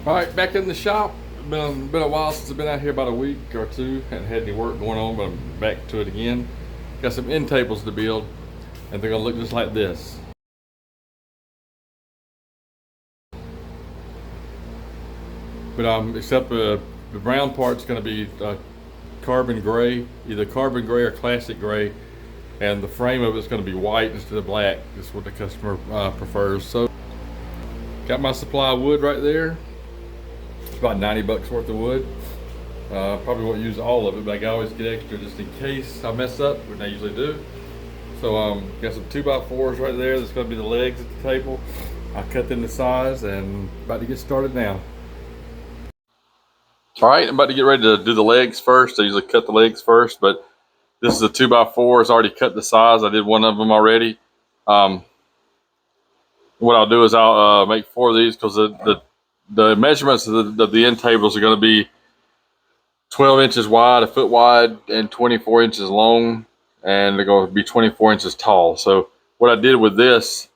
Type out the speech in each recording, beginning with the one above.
All right, back in the shop. Been a while since I've been out here, about a week or two. Hadn't had any work going on, but I'm back to it again. Got some end tables to build, and they're gonna look just like this. But except the brown part's gonna be carbon gray, either carbon gray or classic gray, and the frame of it's gonna be white instead of black. That's what the customer prefers. So, got my supply of wood right there. It's about 90 bucks worth of wood. Probably won't use all of it, but I can always get extra just in case I mess up, which I usually do. So got some 2x4s right there. That's going to be the legs at the table. I cut them to size and about to get started now. All right, I'm about to get ready to do the legs first. I usually cut the legs first, but this is a 2x4. It's already cut the size. I did one of them already. What I'll do is I'll make 4 of these because the measurements of the end tables are going to be 12 inches wide, a foot wide, and 24 inches long, and they're going to be 24 inches tall. So what I did with this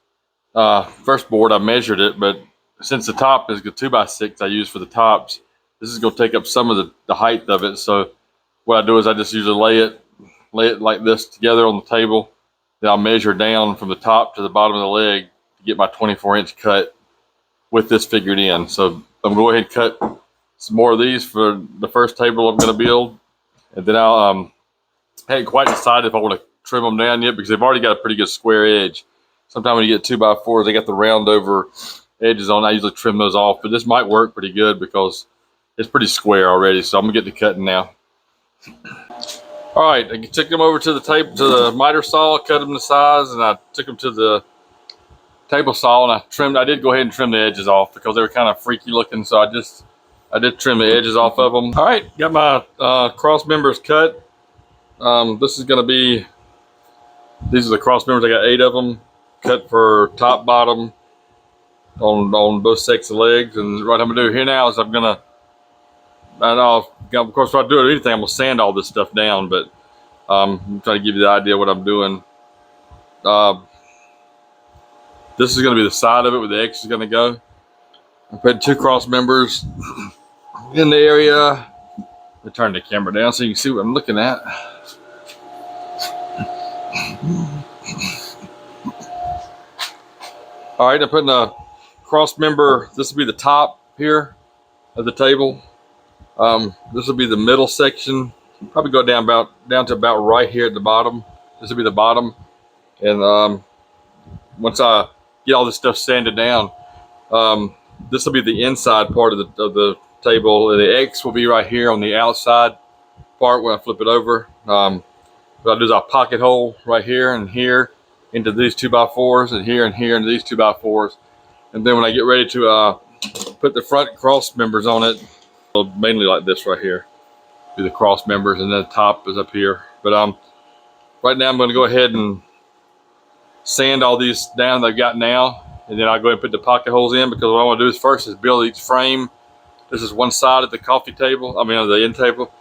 first board, I measured it, but since the top is a 2x6 I use for the tops, this is going to take up some of the height of it. So what I do is I just usually lay it like this together on the table. Then I'll measure down from the top to the bottom of the leg to get my 24-inch cut with this figured in. So I'm going to go ahead and cut some more of these for the first table I'm going to build, and then I hadn't quite decided if I want to trim them down yet because they've already got a pretty good square edge. Sometimes when you get 2x4s, they got the round over edges on. I usually trim those off, but this might work pretty good because it's pretty square already. So I'm gonna get to cutting now. All right, I took them over to the table, to the miter saw, cut them to size, and I took them to the table saw and I trimmed. I did go ahead and trim the edges off because they were kind of freaky looking. So I did trim the edges off of them. All right, got my cross members cut. This is going to be, these are the cross members. I got 8 of them cut for top, bottom on both sets of legs. And what I'm going to do here now is I'm going to, of course, if I do anything, I'm going to sand all this stuff down. But I'm trying to give you the idea of what I'm doing. This is going to be the side of it where the X is going to go. I put 2 cross members in the area. Let me turn the camera down so you can see what I'm looking at. All right, I'm putting a cross member. This will be the top here of the table. This will be the middle section. Probably go down to about right here at the bottom. This will be the bottom. And once I get all this stuff sanded down, this will be the inside part of the table, and the X will be right here on the outside part when I flip it over. What I'll do is I'll pocket hole right here and here into these 2x4s, and here into these 2x4s. And then when I get ready to put the front cross members on it, mainly like this right here, do the cross members, and then the top is up here. But right now I'm going to go ahead and sand all these down that I've got now, and then I'll go ahead and put the pocket holes in, because what I want to do is first is build each frame. This is one side of the coffee table, of the end table.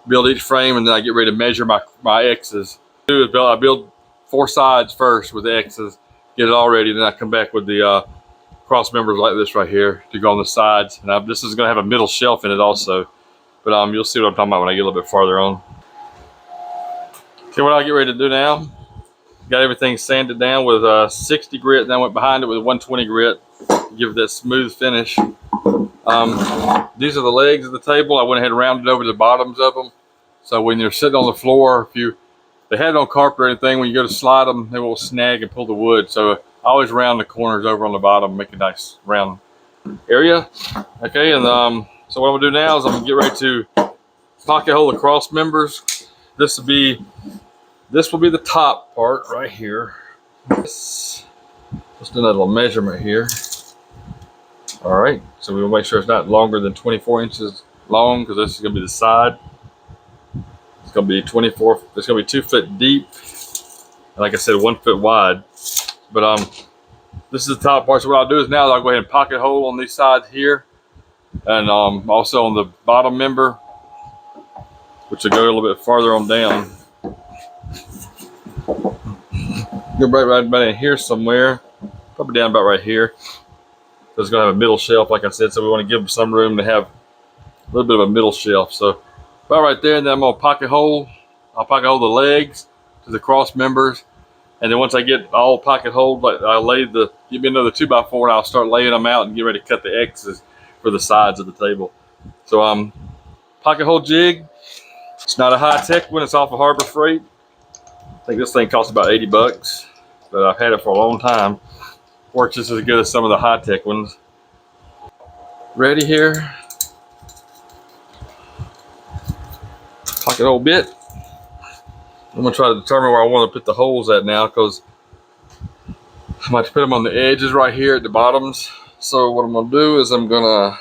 Build each frame, and then I get ready to measure my X's. I build 4 sides first with the X's, get it all ready, then I come back with the cross members like this right here to go on the sides. And this is going to have a middle shelf in it also, but you'll see what I'm talking about when I get a little bit farther on. Okay, what I'll get ready to do now, got everything sanded down with 60 grit, and I went behind it with 120 grit to give it that smooth finish. These are the legs of the table. I went ahead and rounded over the bottoms of them, so when you're sitting on the floor, if they had no carpet or anything, when you go to slide them, they won't snag and pull the wood. So I always round the corners over on the bottom, make a nice round area. Okay, and so what I'm gonna do now is I'm gonna get ready to pocket hole the cross members. This will be the top part right here. Let's do another little measurement here. All right, so we will make sure it's not longer than 24 inches long, because this is going to be the side. It's going to be 24. It's going to be 2 foot deep, and like I said, 1 foot wide. But this is the top part. So what I'll do is now I'll go ahead and pocket hole on these sides here, and also on the bottom member, which will go a little bit farther on down. Go right in here somewhere, probably down about right here. It's going to have a middle shelf, like I said, so we want to give them some room to have a little bit of a middle shelf. So about right there, and then I'm going to pocket hole. I'll pocket hole the legs to the cross members. And then once I get all pocket holed, I'll give me another 2x4 and I'll start laying them out and get ready to cut the X's for the sides of the table. So pocket hole jig. It's not a high-tech one. It's off of Harbor Freight. I think this thing costs about 80 bucks, but I've had it for a long time. Works just as good as some of the high-tech ones. Ready here. Pocket hole bit. I'm going to try to determine where I want to put the holes at now, because I might put them on the edges right here at the bottoms. So what I'm going to do is I'm going to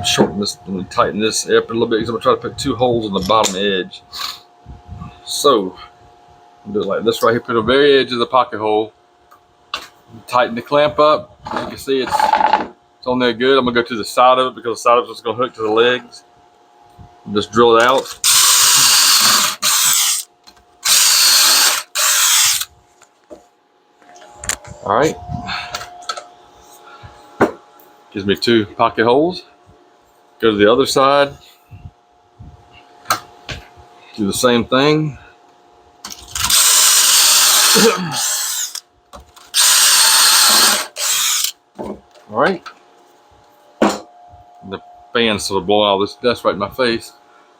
shorten this and tighten this up a little bit, because I'm going to try to put 2 holes on the bottom edge. So I'll do it like this right here. Put the very edge of the pocket hole. Tighten the clamp up. As you can see, it's on there good. I'm going to go to the side of it, because the side of it's going to hook to the legs. And just drill it out. All right. Gives me 2 pocket holes. Go to the other side. Do the same thing. All right. The fan's sort of blowing all this dust right in my face.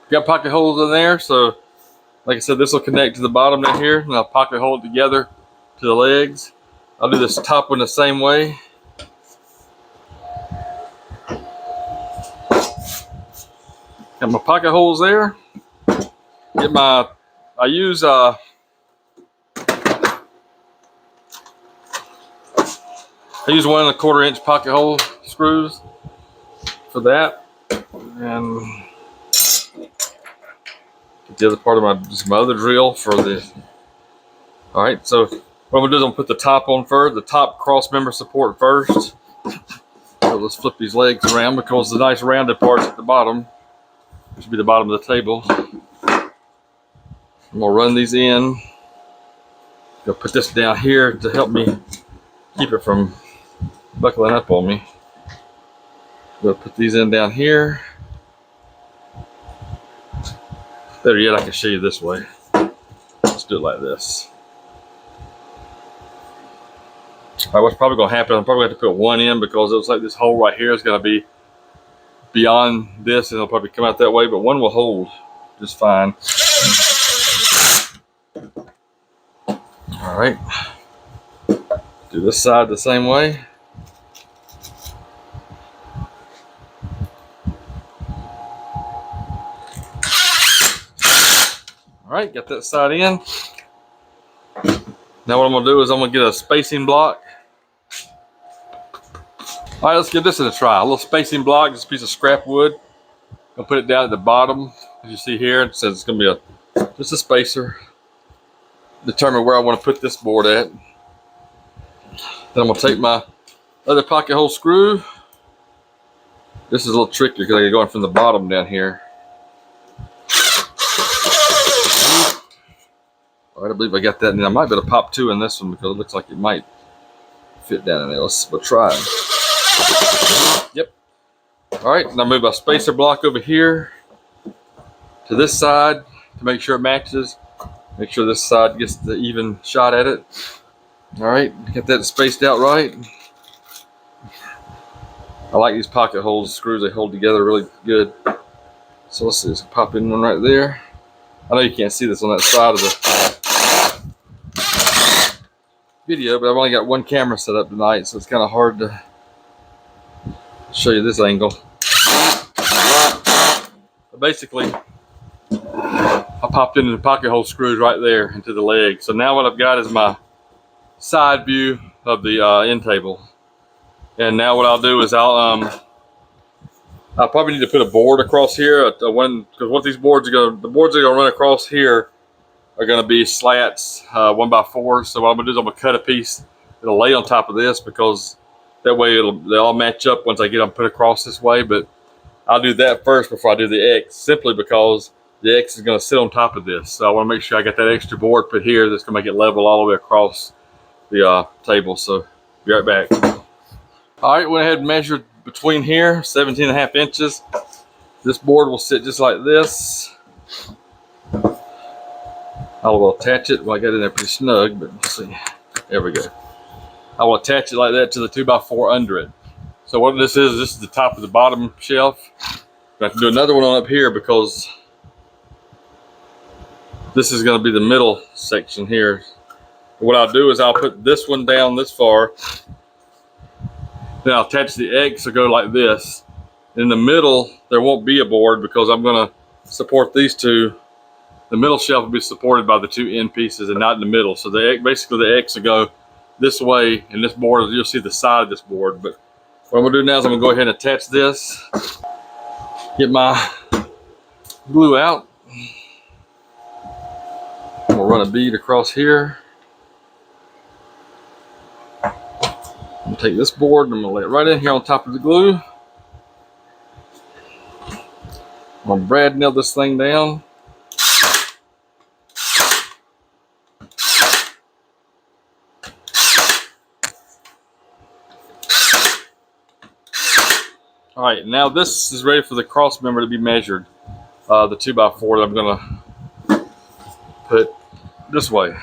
Got pocket holes in there, so like I said, this will connect to the bottom down here, and I'll pocket hole it together to the legs. I'll do this top one the same way. Got my pocket holes there. Get my, I use I use 1 1/4 inch pocket hole screws for that, and get the other part of my other drill for the. All right, so what I'm gonna do is I'm gonna put the top on first, the top cross member support first. So let's flip these legs around, because the nice rounded parts at the bottom, which should be the bottom of the table. I'm gonna run these in. Gonna put this down here to help me keep it from buckling up on me. Gonna put these in down here. Better yet, I can show you this way. Let's do it like this. All right, what's probably gonna happen, I'm probably gonna have to put 1 in, because it looks like this hole right here is gonna be beyond this, and it'll probably come out that way, but 1 will hold just fine. All right, do this side the same way. All right, got that side in. Now what I'm gonna do is I'm gonna get a spacing block. All right, let's give this a try. A little spacing block, just a piece of scrap wood. I'll put it down at the bottom, as you see here. It says it's gonna be just a spacer. Determine where I want to put this board at. Then I'm gonna take my other pocket hole screw. This is a little tricky, because I get going from the bottom down here. All right, I believe I got that, and I might be able to pop 2 in this one, because it looks like it might fit down in there. We'll try. Yep. All right, and I move my spacer block over here to this side to make sure it matches. Make sure this side gets the even shot at it. All right, get that spaced out right. I like these pocket holes screws. They hold together really good. So let's see, let's pop in one right there. I know you can't see this on that side of the video, but I've only got 1 camera set up tonight, so it's kind of hard to show you this angle. But basically, I popped into the pocket hole screws right there into the leg. So now what I've got is my side view of the end table. And now what I'll do is I'll probably need to put a board across here. Because what these boards are the boards that are gonna run across here are gonna be slats, 1x4. So what I'm gonna do is I'm gonna cut a piece that'll lay on top of this, because that way they'll all match up once I get them put across this way. But I'll do that first before I do the X, simply because the X is going to sit on top of this. So I want to make sure I got that extra board put here that's going to make it level all the way across the table. So Be right back. All right, went ahead and measured between here, 17.5 inches. This board will sit just like this. I will attach it. Well, I got it in there pretty snug, but let's see. There we go. I will attach it like that to the 2x4 under it. So what this is the top of the bottom shelf. I have to do another one on up here because this is going to be the middle section here. What I'll do is I'll put this one down this far. Then I'll attach the X to go like this. In the middle, there won't be a board because I'm going to support these two. The middle shelf will be supported by the two end pieces and not in the middle. So basically the X will go this way, and this board, you'll see the side of this board. But what I'm going to do now is I'm going to go ahead and attach this. Get my glue out. I'm going to run a bead across here. I'm going to take this board and I'm going to lay it right in here on top of the glue. I'm going to brad nail this thing down. All right, now this is ready for the cross member to be measured. The 2x4 that I'm gonna put this way.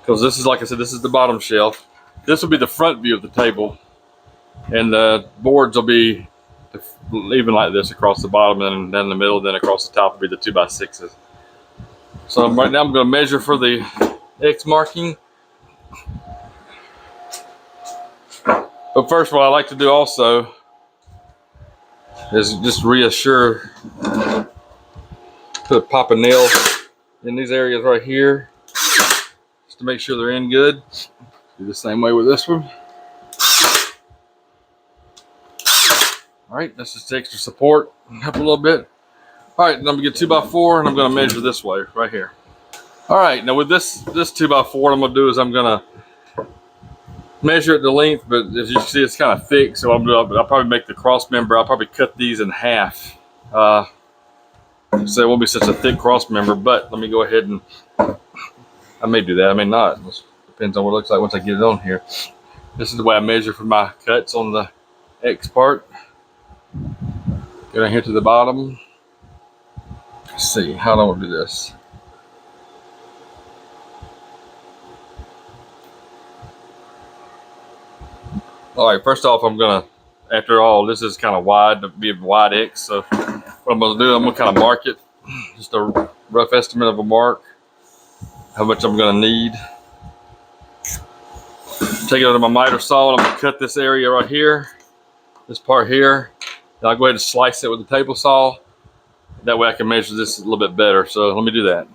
Because this is, like I said, this is the bottom shelf. This will be the front view of the table. And the boards will be even like this across the bottom, and then in the middle, then across the top will be the 2x6s. So right now I'm gonna measure for the X marking. But first, what I like to do also is just reassure, pop a nail in these areas right here just to make sure they're in good. Do the same way with this one. All right, that's just extra support, help a little bit. All right, then I'm gonna get 2x4 and I'm gonna measure this way right here. All right, now with this 2x4, what I'm gonna do is I'm gonna measure it the length, but as you can see, it's kind of thick. So I'll probably make the cross member. I'll probably cut these in half. So it won't be such a thick cross member. But let me go ahead and I may do that. I may not. It depends on what it looks like once I get it on here. This is the way I measure for my cuts on the X part. Go down here to the bottom. Let's see how do I do this. All right, first off, I'm gonna, after all, this is kind of wide, to be a wide X. So what I'm gonna do, I'm gonna kind of mark it, just a rough estimate of a mark, how much I'm gonna need. Take it over to my miter saw and I'm gonna cut this area right here, this part here. Then I'll go ahead and slice it with the table saw. That way I can measure this a little bit better. So let me do that.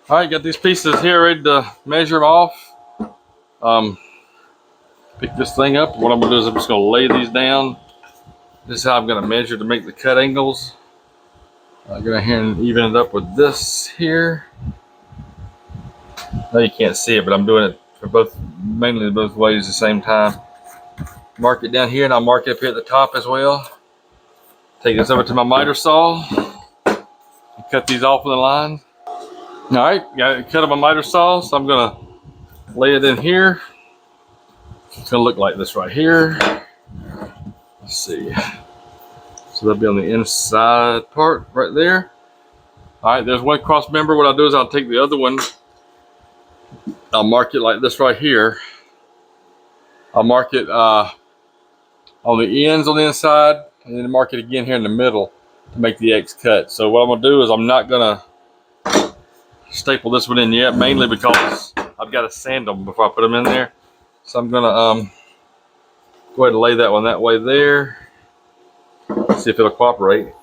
All right, got these pieces here ready to measure them off. Pick this thing up. What I'm gonna do is I'm just gonna lay these down. This is how I'm gonna measure to make the cut angles. I'll go ahead and even it up with this here. Now you can't see it, but I'm doing it for mainly both ways at the same time. Mark it down here, and I'll mark it up here at the top as well. Take this over to my miter saw and cut these off with a line. All right, got it cut on my miter saw, so I'm gonna lay it in here. It's gonna look like this right here. Let's see. So that'll be on the inside part right there. All right, there's one cross member. What I'll do is I'll take the other one. I'll mark it like this right here. I'll mark it on the ends on the inside, and then mark it again here in the middle to make the X cut. So what I'm gonna do is I'm not gonna staple this one in yet, mainly because I've got to sand them before I put them in there. So I'm gonna go ahead and lay that one that way there. See if it'll cooperate.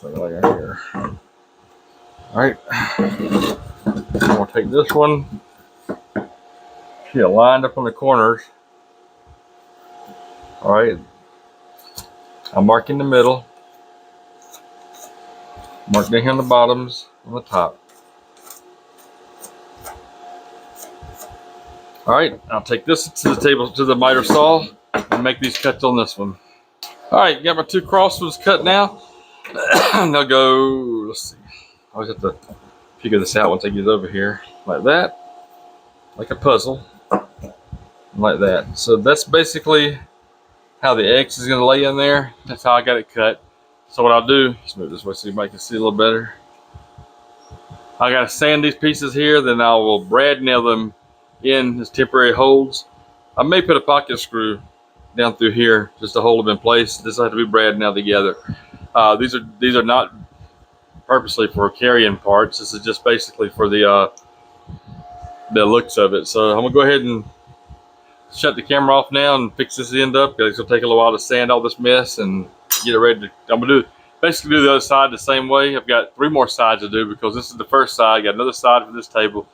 Here. All right, I'm gonna take this one. See, lined up on the corners. All right, I'm marking the middle. Mark down here on the bottoms, on the top. All right, I'll take this to the table, to the miter saw, and make these cuts on this one. All right, got my two cross ones cut now. And they'll go, let's see, I always have to figure this out once I get over here, like that, like a puzzle, like that. So that's basically how the X is going to lay in there. That's how I got it cut. So what I'll do, let's move this way so you can see a little better. I got to sand these pieces here, then I will brad nail them in as temporary holds. I may put a pocket screw down through here just to hold them in place. This will have to be brad nailed together. These are not purposely for carrying parts. This is just basically for the looks of it. So I'm gonna go ahead and shut the camera off now and fix this end up, because it's gonna take a little while to sand all this mess and get it ready to. I'm gonna basically do the other side the same way. I've got 3 more sides to do, because this is the first side. I got another side for this table,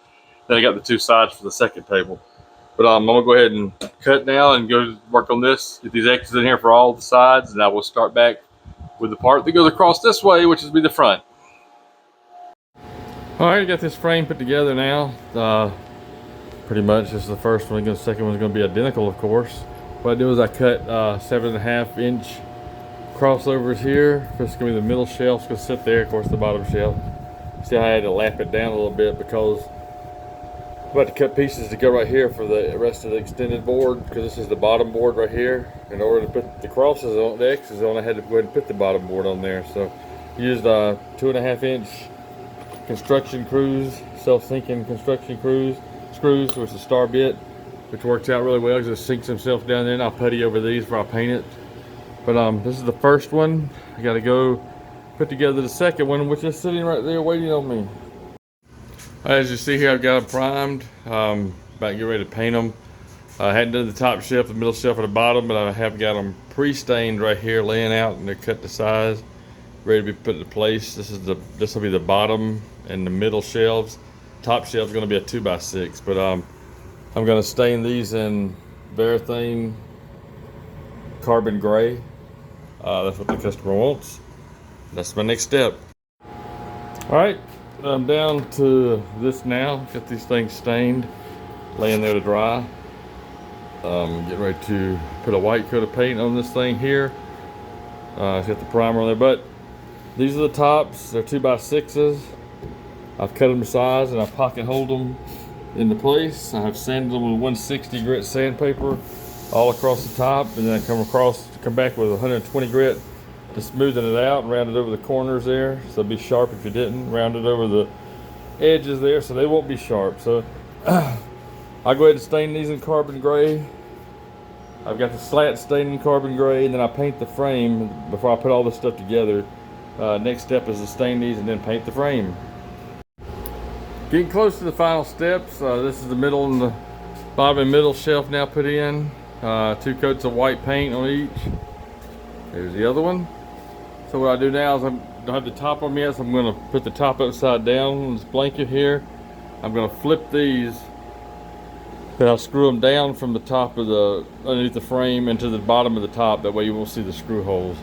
then I got the 2 sides for the second table. But I'm gonna go ahead and cut now and go work on this. Get these X's in here for all the sides, and I will start back with the part that goes across this way, which is be the front. All right, I got this frame put together now. Pretty much this is the first one. The second one's going to be identical, of course. What I do is I cut 7.5 inch crossovers here. This is going to be the middle shelf. It's going to sit there, of course, the bottom shelf. See how I had to lap it down a little bit, because I'm about to cut pieces to go right here for the rest of the extended board, because this is the bottom board right here. In order to put the crosses on, the X's on, I had to go ahead and put the bottom board on there. So I used 2.5 inch construction screws, self-sinking construction screws, which is a star bit, which works out really well because it sinks himself down there, and I'll putty over these before I paint it. But this is the first one. I got to go put together the second one, which is sitting right there waiting on me. As you see here, I've got them primed. About to get ready to paint them. I hadn't done the top shelf, the middle shelf, or the bottom, but I have got them pre-stained right here, laying out, and they're cut to size, ready to be put into place. This will be the bottom and the middle shelves. Top shelf is going to be a 2x6, but I'm going to stain these in Varathane carbon gray. That's what the customer wants. That's my next step. All right, I'm down to this now. Got these things stained, laying there to dry. Getting ready to put a white coat of paint on this thing here. It's got the primer on there, but these are the tops. They're 2x6s. I've cut them to size, and I pocket hold them into place. I have sanded them with 160 grit sandpaper all across the top, and then I come back with 120 grit to smoothen it out and round it over the corners there, so they'll be sharp if you didn't. Round it over the edges there, so they won't be sharp. So I'll go ahead and stain these in carbon gray. I've got the slat stained in carbon gray, and then I paint the frame before I put all this stuff together. Next step is to stain these and then paint the frame. Getting close to the final steps. This is the middle and the bottom and middle shelf now put in. 2 coats of white paint on each. There's the other one. So what I do now is I don't have the top on me yet, so I'm going to put the top upside down on this blanket here. I'm going to flip these. Then I'll screw them down from the top of underneath the frame into the bottom of the top. That way you won't see the screw holes.